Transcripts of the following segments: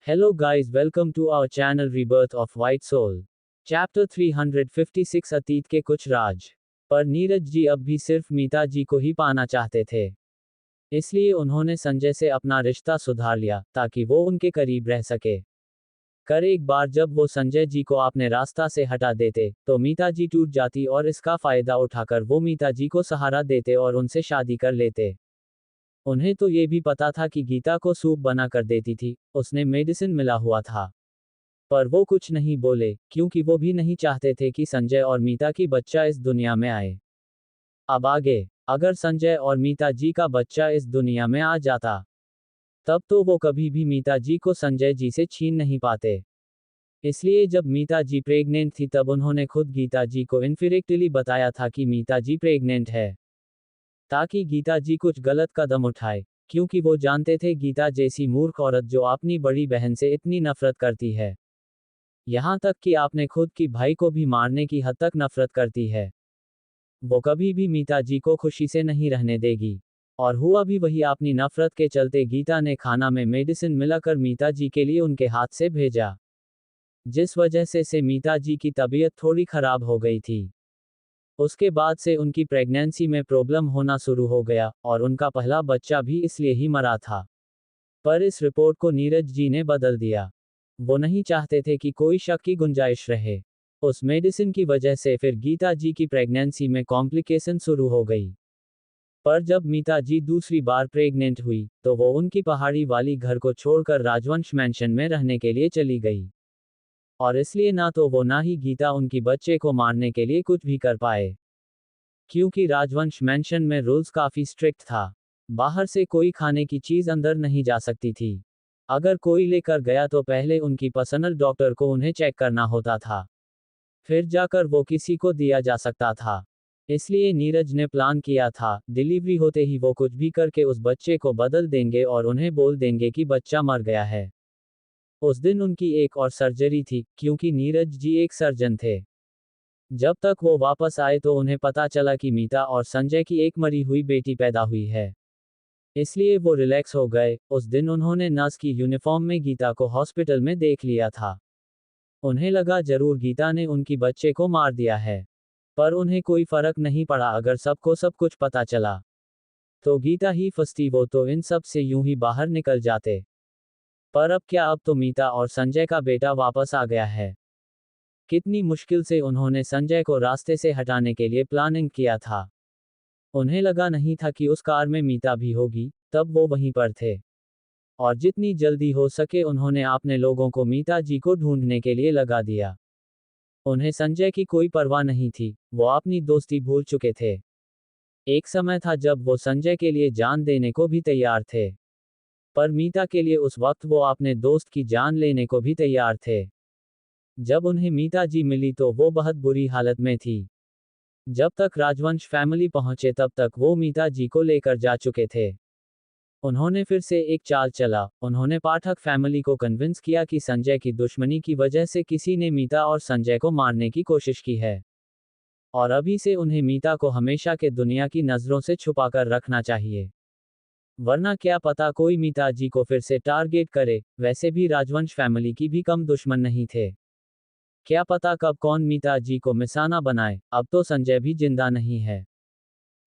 Hello guys, welcome to our channel Rebirth of White Soul. Chapter 356 अतीत के कुछ राज। पर नीरज जी अब भी सिर्फ मीता जी को ही पाना चाहते थे। इसलिए उन्होंने संजय से अपना रिश्ता सुधार लिया ताकि वो उनके करीब रह सके। एक बार जब वो संजय जी को अपने रास्ता से हटा देते तो मीता जी टूट जाती और इसका फायदा उठाकर वो मीता जी को सहारा देते और उनसे शादी कर लेते। उन्हें तो ये भी पता था कि गीता को सूप बना कर देती थी, उसने मेडिसिन मिला हुआ था। पर वो कुछ नहीं बोले क्योंकि वो भी नहीं चाहते थे कि संजय और मीता की बच्चा इस दुनिया में आए। अब आगे अगर संजय और मीता जी का बच्चा इस दुनिया में आ जाता तब तो वो कभी भी मीता जी को संजय जी से छीन नहीं पाते। इसलिए जब मीता जी प्रेग्नेंट थी तब उन्होंने खुद गीता जी को इनफिरेक्टली बताया था कि मीता जी प्रेग्नेंट है, ताकि गीता जी कुछ गलत कदम उठाए, क्योंकि वो जानते थे गीता जैसी मूर्ख औरत जो अपनी बड़ी बहन से इतनी नफरत करती है, यहाँ तक कि आपने खुद की भाई को भी मारने की हद तक नफरत करती है, वो कभी भी मीता जी को खुशी से नहीं रहने देगी। और हुआ भी वही, अपनी नफरत के चलते गीता ने खाना में मेडिसिन मिलाकर मीता जी के लिए उनके हाथ से भेजा, जिस वजह से मीता जी की तबीयत थोड़ी खराब हो गई थी। उसके बाद से उनकी प्रेगनेंसी में प्रॉब्लम होना शुरू हो गया और उनका पहला बच्चा भी इसलिए ही मरा था। पर इस रिपोर्ट को नीरज जी ने बदल दिया। वो नहीं चाहते थे कि कोई शक की गुंजाइश रहे। उस मेडिसिन की वजह से फिर गीता जी की प्रेगनेंसी में कॉम्प्लिकेशन शुरू हो गई। पर जब मीता जी दूसरी बार प्रेग्नेंट हुई तो वो उनकी पहाड़ी वाली घर को छोड़कर राजवंश मैंशन में रहने के लिए चली गई। और इसलिए ना तो वो ना ही गीता उनकी बच्चे को मारने के लिए कुछ भी कर पाए, क्योंकि राजवंश मैंशन में रूल्स काफी स्ट्रिक्ट था। बाहर से कोई खाने की चीज अंदर नहीं जा सकती थी। अगर कोई लेकर गया तो पहले उनकी पर्सनल डॉक्टर को उन्हें चेक करना होता था, फिर जाकर वो किसी को दिया जा सकता था। इसलिए नीरज ने प्लान किया था, डिलीवरी होते ही वो कुछ भी करके उस बच्चे को बदल देंगे और उन्हें बोल देंगे कि बच्चा मर गया है। उस दिन उनकी एक और सर्जरी थी, क्योंकि नीरज जी एक सर्जन थे। जब तक वो वापस आए तो उन्हें पता चला कि मीता और संजय की एक मरी हुई बेटी पैदा हुई है। इसलिए वो रिलैक्स हो गए। उस दिन उन्होंने नर्स की यूनिफॉर्म में गीता को हॉस्पिटल में देख लिया था। उन्हें लगा जरूर गीता ने उनकी बच्चे को मार दिया है, पर उन्हें कोई फर्क नहीं पड़ा। अगर सबको सब कुछ पता चला तो गीता ही फंसती, वो तो इन सब से यूं ही बाहर निकल जाते। पर अब क्या, अब तो मीता और संजय का बेटा वापस आ गया है। कितनी मुश्किल से उन्होंने संजय को रास्ते से हटाने के लिए प्लानिंग किया था। उन्हें लगा नहीं था कि उस कार में मीता भी होगी, तब वो वहीं पर थे। और जितनी जल्दी हो सके उन्होंने अपने लोगों को मीता जी को ढूंढने के लिए लगा दिया। उन्हें संजय की कोई परवाह नहीं थी, वो अपनी दोस्ती भूल चुके थे। एक समय था जब वो संजय के लिए जान देने को भी तैयार थे, पर मीता के लिए उस वक्त वो अपने दोस्त की जान लेने को भी तैयार थे। जब उन्हें मीता जी मिली तो वो बहुत बुरी हालत में थी। जब तक राजवंश फैमिली पहुंचे तब तक वो मीता जी को लेकर जा चुके थे। उन्होंने फिर से एक चाल चला। उन्होंने पाठक फैमिली को कन्विंस किया कि संजय की दुश्मनी की वजह से किसी ने मीता और संजय को मारने की कोशिश की है, और अभी से उन्हें मीता को हमेशा के दुनिया की नजरों से छुपाकर रखना चाहिए, वरना क्या पता कोई मीता जी को फिर से टारगेट करे। वैसे भी राजवंश फैमिली की भी कम दुश्मन नहीं थे। क्या पता कब कौन मीता जी को निशाना बनाए। अब तो संजय भी जिंदा नहीं है,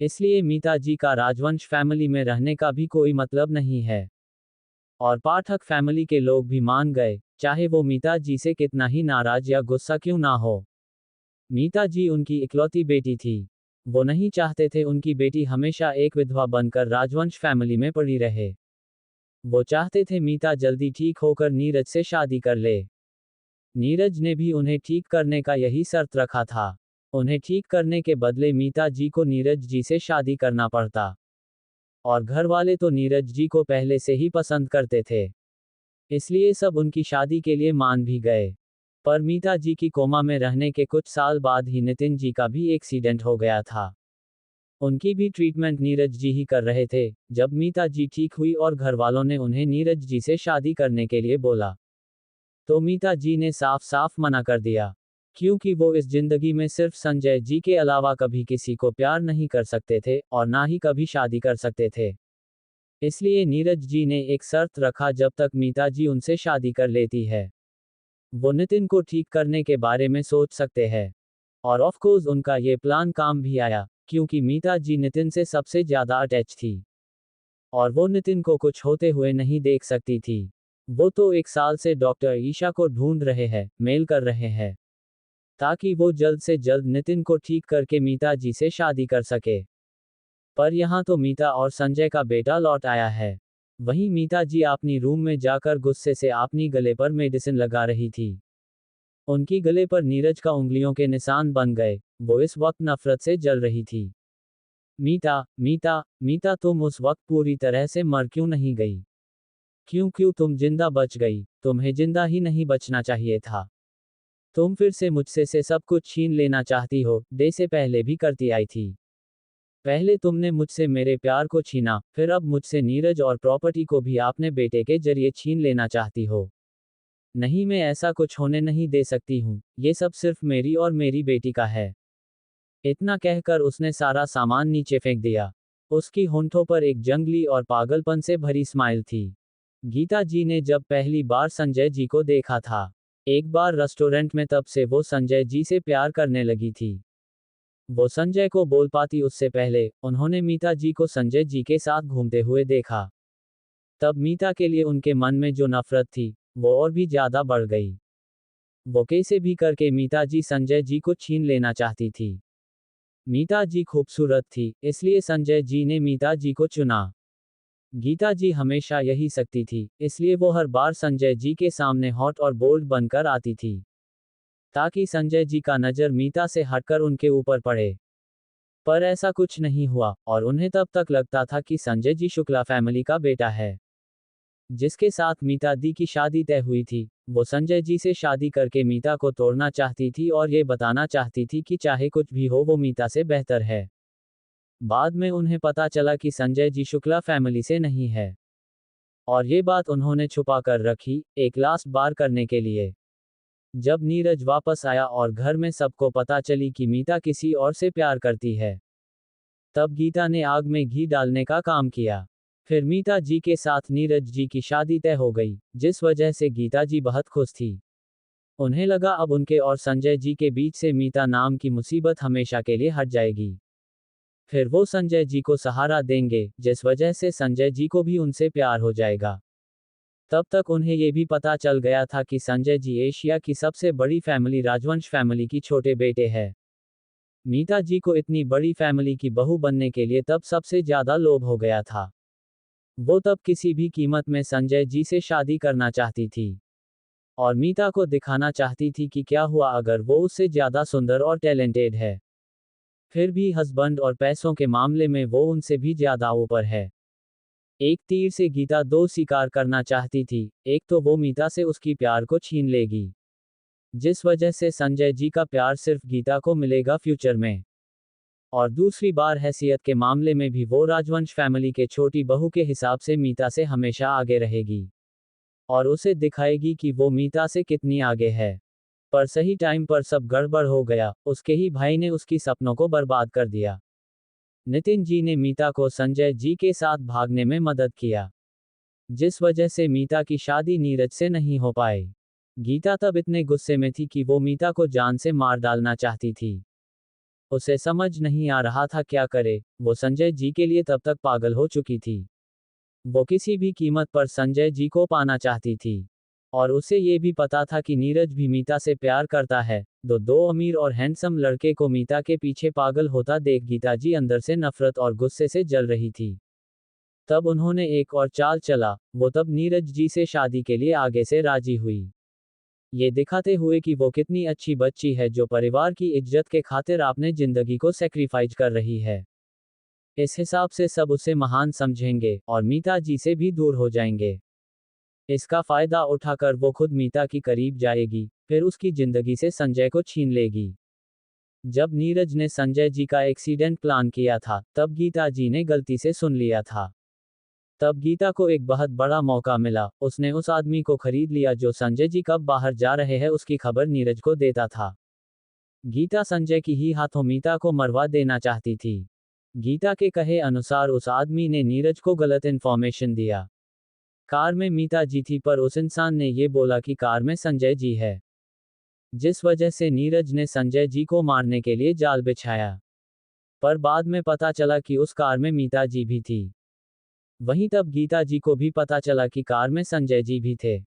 इसलिए मीता जी का राजवंश फैमिली में रहने का भी कोई मतलब नहीं है। और पाठक फैमिली के लोग भी मान गए, चाहे वो मीता जी से कितना ही नाराज या गुस्सा क्यों ना हो। मीता जी उनकी इकलौती बेटी थी। वो नहीं चाहते थे उनकी बेटी हमेशा एक विधवा बनकर राजवंश फैमिली में पड़ी रहे। वो चाहते थे मीता जल्दी ठीक होकर नीरज से शादी कर ले। नीरज ने भी उन्हें ठीक करने का यही शर्त रखा था। उन्हें ठीक करने के बदले मीता जी को नीरज जी से शादी करना पड़ता। और घर वाले तो नीरज जी को पहले से ही पसंद करते थे, इसलिए सब उनकी शादी के लिए मान भी गए। पर मीता जी की कोमा में रहने के कुछ साल बाद ही नितिन जी का भी एक्सीडेंट हो गया था। उनकी भी ट्रीटमेंट नीरज जी ही कर रहे थे। जब मीता जी ठीक हुई और घर वालों ने उन्हें नीरज जी से शादी करने के लिए बोला तो मीता जी ने साफ साफ मना कर दिया, क्योंकि वो इस जिंदगी में सिर्फ संजय जी के अलावा कभी किसी को प्यार नहीं कर सकते थे और ना ही कभी शादी कर सकते थे। इसलिए नीरज जी ने एक शर्त रखा, जब तक मीता जी उनसे शादी कर लेती है वो नितिन को ठीक करने के बारे में सोच सकते हैं। और ऑफ कोर्स उनका ये प्लान काम भी आया, क्योंकि मीता जी नितिन से सबसे ज्यादा अटैच थी और वो नितिन को कुछ होते हुए नहीं देख सकती थी। वो तो 1 साल से डॉक्टर ईशा को ढूंढ रहे हैं, मेल कर रहे हैं, ताकि वो जल्द से जल्द नितिन को ठीक करके मीता जी से शादी कर सके। पर यहाँ तो मीता और संजय का बेटा लौट आया है। वहीं मीता जी अपनी रूम में जाकर गुस्से से अपनी गले पर मेडिसिन लगा रही थी। उनकी गले पर नीरज का उंगलियों के निशान बन गए। वो इस वक्त नफरत से जल रही थी। मीता, मीता, मीता, तुम उस वक्त पूरी तरह से मर क्यों नहीं गई? क्यों तुम जिंदा बच गई? तुम्हें जिंदा ही नहीं बचना चाहिए था। तुम फिर से मुझसे से सब कुछ छीन लेना चाहती हो, डे से पहले भी करती आई थी। पहले तुमने मुझसे मेरे प्यार को छीना, फिर अब मुझसे नीरज और प्रॉपर्टी को भी आपने बेटे के जरिए छीन लेना चाहती हो। नहीं, मैं ऐसा कुछ होने नहीं दे सकती हूँ। ये सब सिर्फ मेरी और मेरी बेटी का है। इतना कहकर उसने सारा सामान नीचे फेंक दिया। उसकी होंठों पर एक जंगली और पागलपन से भरी स्माइल थी। गीता जी ने जब पहली बार संजय जी को देखा था, एक बार रेस्टोरेंट में, तब से वो संजय जी से प्यार करने लगी थी। वो संजय को बोल पाती उससे पहले उन्होंने मीता जी को संजय जी के साथ घूमते हुए देखा। तब मीता के लिए उनके मन में जो नफरत थी वो और भी ज्यादा बढ़ गई। वो कैसे भी करके मीता जी संजय जी को छीन लेना चाहती थी। मीता जी खूबसूरत थी, इसलिए संजय जी ने मीता जी को चुना। गीता जी हमेशा यही सकती थी, इसलिए वो हर बार संजय जी के सामने हॉट और बोल्ड बनकर आती थी, ताकि संजय जी का नजर मीता से हटकर उनके ऊपर पड़े। पर ऐसा कुछ नहीं हुआ, और उन्हें तब तक लगता था कि संजय जी शुक्ला फैमिली का बेटा है, जिसके साथ मीता दी की शादी तय हुई थी। वो संजय जी से शादी करके मीता को तोड़ना चाहती थी और ये बताना चाहती थी कि चाहे कुछ भी हो वो मीता से बेहतर है। बाद में उन्हें पता चला कि संजय जी शुक्ला फैमिली से नहीं है, और ये बात उन्होंने छुपा कर रखी, एक लास्ट बार करने के लिए। जब नीरज वापस आया और घर में सबको पता चली कि मीता किसी और से प्यार करती है, तब गीता ने आग में घी डालने का काम किया। फिर मीता जी के साथ नीरज जी की शादी तय हो गई, जिस वजह से गीता जी बहुत खुश थी। उन्हें लगा अब उनके और संजय जी के बीच से मीता नाम की मुसीबत हमेशा के लिए हट जाएगी। फिर वो संजय जी को सहारा देंगे, जिस वजह से संजय जी को भी उनसे प्यार हो जाएगा। तब तक उन्हें ये भी पता चल गया था कि संजय जी एशिया की सबसे बड़ी फैमिली राजवंश फैमिली की छोटे बेटे हैं। मीता जी को इतनी बड़ी फैमिली की बहू बनने के लिए तब सबसे ज्यादा लोभ हो गया था। वो तब किसी भी कीमत में संजय जी से शादी करना चाहती थी, और मीता को दिखाना चाहती थी कि क्या हुआ अगर वो उससे ज्यादा सुंदर और टैलेंटेड है। फिर भी हस्बैंड और पैसों के मामले में वो उनसे भी ज्यादा ऊपर है। एक तीर से गीता दो शिकार करना चाहती थी, एक तो वो मीता से उसकी प्यार को छीन लेगी, जिस वजह से संजय जी का प्यार सिर्फ गीता को मिलेगा फ्यूचर में, और दूसरी बार हैसियत के मामले में भी वो राजवंश फैमिली के छोटी बहू के हिसाब से मीता से हमेशा आगे रहेगी, और उसे दिखाएगी कि वो मीता से कितनी आगे है। पर सही टाइम पर सब गड़बड़ हो गया, उसके ही भाई ने उसकी सपनों को बर्बाद कर दिया। नितिन जी ने मीता को संजय जी के साथ भागने में मदद किया, जिस वजह से मीता की शादी नीरज से नहीं हो पाई। गीता तब इतने गुस्से में थी कि वो मीता को जान से मार डालना चाहती थी। उसे समझ नहीं आ रहा था क्या करे, वो संजय जी के लिए तब तक पागल हो चुकी थी। वो किसी भी कीमत पर संजय जी को पाना चाहती थी, और उसे ये भी पता था कि नीरज भी मीता से प्यार करता है। दो अमीर और हैंडसम लड़के को मीता के पीछे पागल होता देख गीता जी अंदर से नफरत और गुस्से से जल रही थी। तब उन्होंने एक और चाल चला, वो तब नीरज जी से शादी के लिए आगे से राजी हुई, ये दिखाते हुए कि वो कितनी अच्छी बच्ची है जो परिवार की इज्जत के खातिर अपने जिंदगी को सेक्रीफाइस कर रही है। इस हिसाब से सब उसे महान समझेंगे और मीता जी से भी दूर हो जाएंगे। इसका फायदा उठाकर वो खुद मीता की करीब जाएगी, फिर उसकी जिंदगी से संजय को छीन लेगी। जब नीरज ने संजय जी का एक्सीडेंट प्लान किया था, तब गीता जी ने गलती से सुन लिया था। तब गीता को एक बहुत बड़ा मौका मिला, उसने उस आदमी को खरीद लिया जो संजय जी कब बाहर जा रहे हैं उसकी खबर नीरज को देता था। गीता संजय की ही हाथों मीता को मरवा देना चाहती थी। गीता के कहे अनुसार उस आदमी ने नीरज को गलत इन्फॉर्मेशन दिया। कार में मीता जी थी पर उस इंसान ने ये बोला कि कार में संजय जी है, जिस वजह से नीरज ने संजय जी को मारने के लिए जाल बिछाया। पर बाद में पता चला कि उस कार में मीता जी भी थी। वहीं तब गीता जी को भी पता चला कि कार में संजय जी भी थे।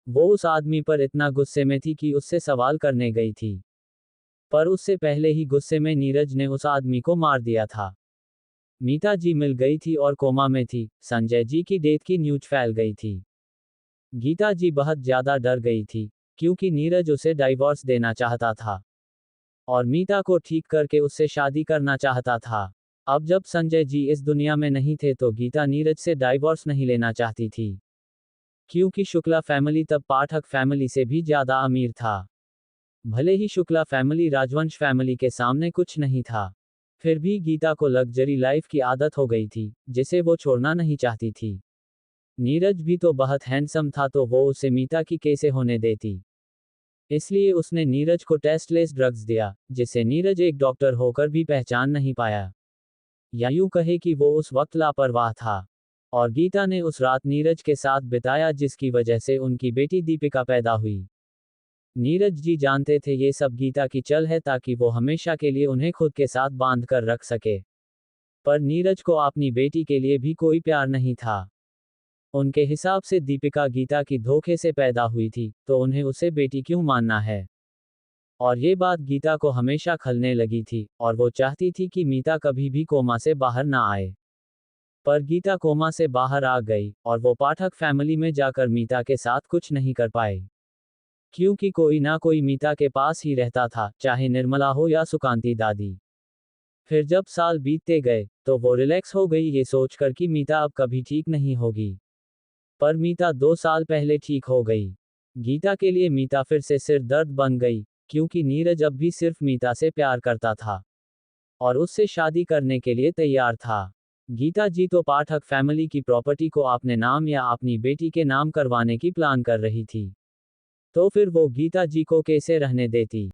वो उस आदमी पर इतना गुस्से में थी कि उससे सवाल करने गई थी, पर उससे पहले ही गुस्से में नीरज ने उस आदमी को मार दिया था। मीता जी मिल गई थी और कोमा में थी। संजय जी की डेथ की न्यूज फैल गई थी। गीता जी बहुत ज्यादा डर गई थी, क्योंकि नीरज उसे डाइवोर्स देना चाहता था और मीता को ठीक करके उससे शादी करना चाहता था। अब जब संजय जी इस दुनिया में नहीं थे तो गीता नीरज से डाइवोर्स नहीं लेना चाहती थी, क्योंकि शुक्ला फैमिली तब पाठक फैमिली से भी ज्यादा अमीर था। भले ही शुक्ला फैमिली राजवंश फैमिली के सामने कुछ नहीं था, फिर भी गीता को लग्जरी लाइफ की आदत हो गई थी, जिसे वो छोड़ना नहीं चाहती थी। नीरज भी तो बहुत हैंडसम था, तो वो उसे मीता की कैसे होने देती। इसलिए उसने नीरज को टेस्टलेस ड्रग्स दिया, जिसे नीरज एक डॉक्टर होकर भी पहचान नहीं पाया, या यूं कहे कि वो उस वक्त लापरवाह था। और गीता ने उस रात नीरज के साथ बिताया, जिसकी वजह से उनकी बेटी दीपिका पैदा हुई। नीरज जी जानते थे ये सब गीता की चल है, ताकि वो हमेशा के लिए उन्हें खुद के साथ बांध कर रख सके। पर नीरज को अपनी बेटी के लिए भी कोई प्यार नहीं था। उनके हिसाब से दीपिका गीता की धोखे से पैदा हुई थी, तो उन्हें उसे बेटी क्यों मानना है। और ये बात गीता को हमेशा खलने लगी थी, और वो चाहती थी कि मीता कभी भी कोमा से बाहर ना आए। पर गीता कोमा से बाहर आ गई, और वो पाठक फैमिली में जाकर मीता के साथ कुछ नहीं कर पाए, क्योंकि कोई ना कोई मीता के पास ही रहता था, चाहे निर्मला हो या सुकांती दादी। फिर जब साल बीतते गए, तो वो रिलैक्स हो गई ये सोचकर कि मीता अब कभी ठीक नहीं होगी। पर मीता 2 साल पहले ठीक हो गई। गीता के लिए मीता फिर से सिर दर्द बन गई, क्योंकि नीरज अब भी सिर्फ मीता से प्यार करता था और उससे शादी करने के लिए तैयार था। गीता जी तो पाठक फैमिली की प्रॉपर्टी को अपने नाम या अपनी बेटी के नाम करवाने की प्लान कर रही थी। तो फिर वो गीता जी को कैसे रहने देती।